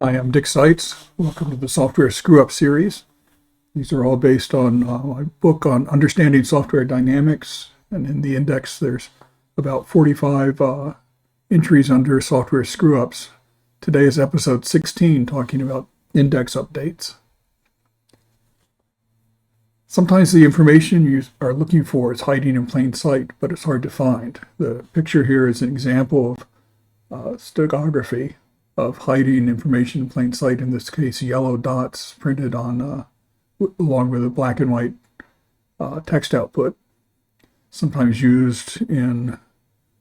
I am Dick Seitz. Welcome to the Software Screw Up series. These are all based on my book on understanding software dynamics. And in the index, there's about 45 entries under software screw ups. Today is episode 16, talking about index updates. Sometimes the information you are looking for is hiding in plain sight, but it's hard to find. The picture here is an example of steganography of hiding information in plain sight, in this case yellow dots printed on along with a black and white text output, sometimes used in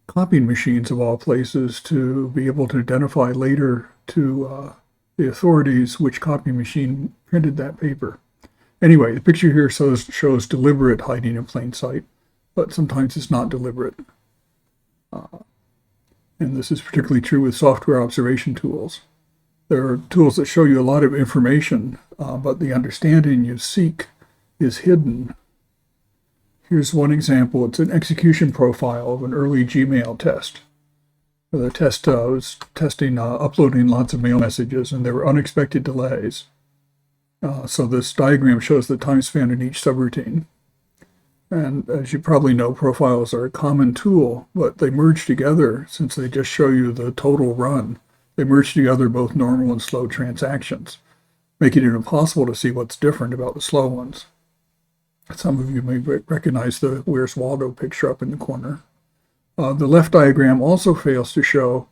copying machines of all places to be able to identify later to the authorities which copy machine printed that paper. Anyway, the picture here shows deliberate hiding in plain sight, but sometimes it's not deliberate. And this is particularly true with software observation tools. There are tools that show you a lot of information, but the understanding you seek is hidden. Here's one example. It's an execution profile of an early Gmail test. The test was testing uploading lots of mail messages, and there were unexpected delays. So this diagram shows the time spent in each subroutine. And as you probably know, profiles are a common tool, but they merge together since they just show you the total run. They merge together both normal and slow transactions, making it impossible to see what's different about the slow ones. Some of you may recognize the Where's Waldo picture up in the corner. The left diagram also fails to show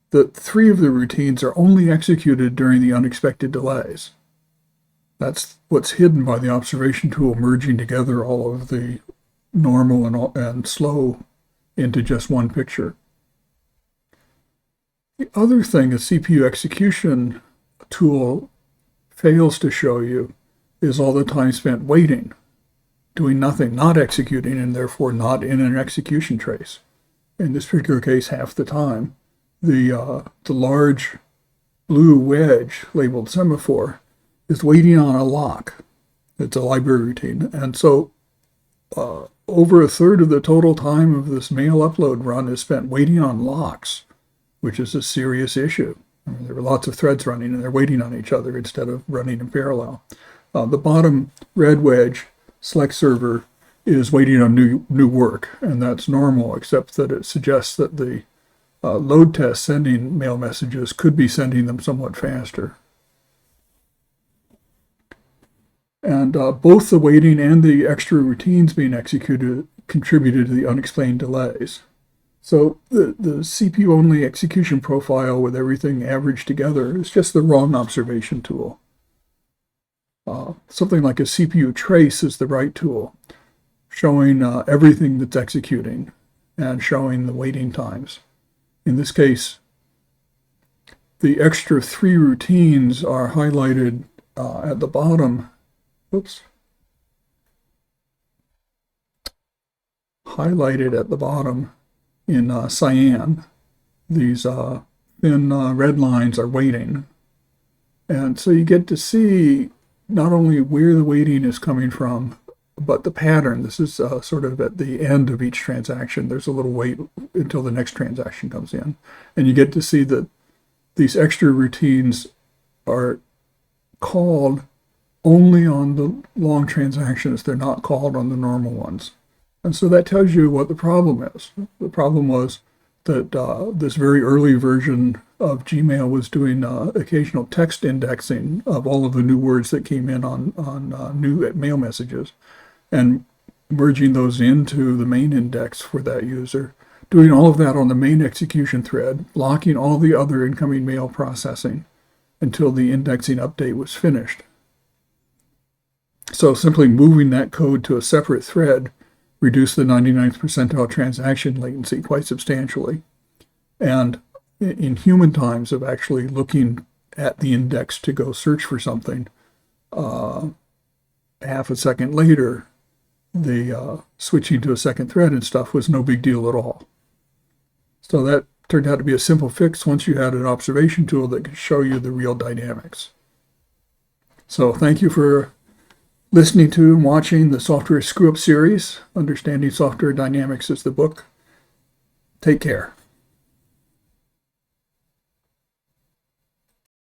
that 3 of the routines are only executed during the unexpected delays. That's what's hidden by the observation tool merging together all of the normal and slow into just one picture. The other thing a CPU execution tool fails to show you is all the time spent waiting, doing nothing, not executing, and therefore not in an execution trace. In this particular case, half the time. The large blue wedge labeled semaphore is waiting on a lock. It's a library routine. And so over a third of the total time of this mail upload run is spent waiting on locks, which is a serious issue. I mean, there are lots of threads running and they're waiting on each other instead of running in parallel. The bottom red wedge, select server, is waiting on new work, and that's normal, except that it suggests that the load test sending mail messages could be sending them somewhat faster. And both the waiting and the extra routines being executed contributed to the unexplained delays. So the CPU-only execution profile with everything averaged together is just the wrong observation tool. Something like a CPU trace is the right tool, showing everything that's executing and showing the waiting times. In this case, the extra 3 routines are highlighted at the bottom. Highlighted at the bottom in cyan. These thin red lines are waiting. And so you get to see not only where the waiting is coming from, but the pattern. This is sort of at the end of each transaction. There's a little wait until the next transaction comes in. And you get to see that these extra routines are called only on the long transactions. They're not called on the normal ones. And so that tells you what the problem is. The problem was that this very early version of Gmail was doing occasional text indexing of all of the new words that came in on new mail messages and merging those into the main index for that user, doing all of that on the main execution thread, blocking all the other incoming mail processing until the indexing update was finished. So simply moving that code to a separate thread reduced the 99th percentile transaction latency quite substantially. And in human times of actually looking at the index to go search for something, half a second later, the switching to a second thread and stuff was no big deal at all. So that turned out to be a simple fix once you had an observation tool that could show you the real dynamics. So thank you for listening to and watching the Software Screw Up series. Understanding Software Dynamics is the book. Take care.